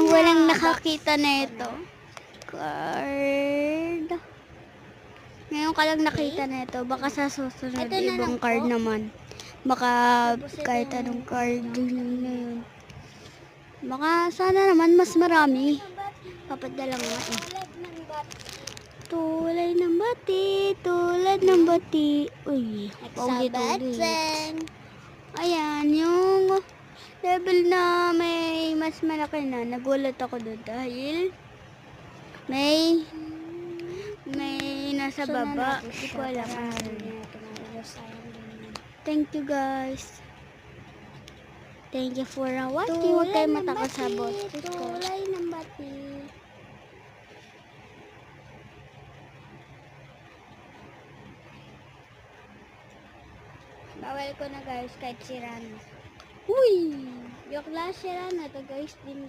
walang nakakita na ito. Card. Ngayon ka lang nakita na ito. Baka sa susunod Ito na ibang lang card po. naman. Baka Tapos ito kahit yung anong card yun na yun. Baka sana naman mas marami. Papadala mo nga eh. Tulad ng bati, tulad ng bati. Uy, paulit-ulit. Ayan, yung level na may mas malaki na. Nagulat ako doon dahil may nasa baba. Hindi ko alam. Thank you guys. Thank you for watching. Huwag kayo matakot sa boses ko. Tulay ng bati. Bawal ko na guys kahit sira na. Uy! Yung class sira na to guys. Din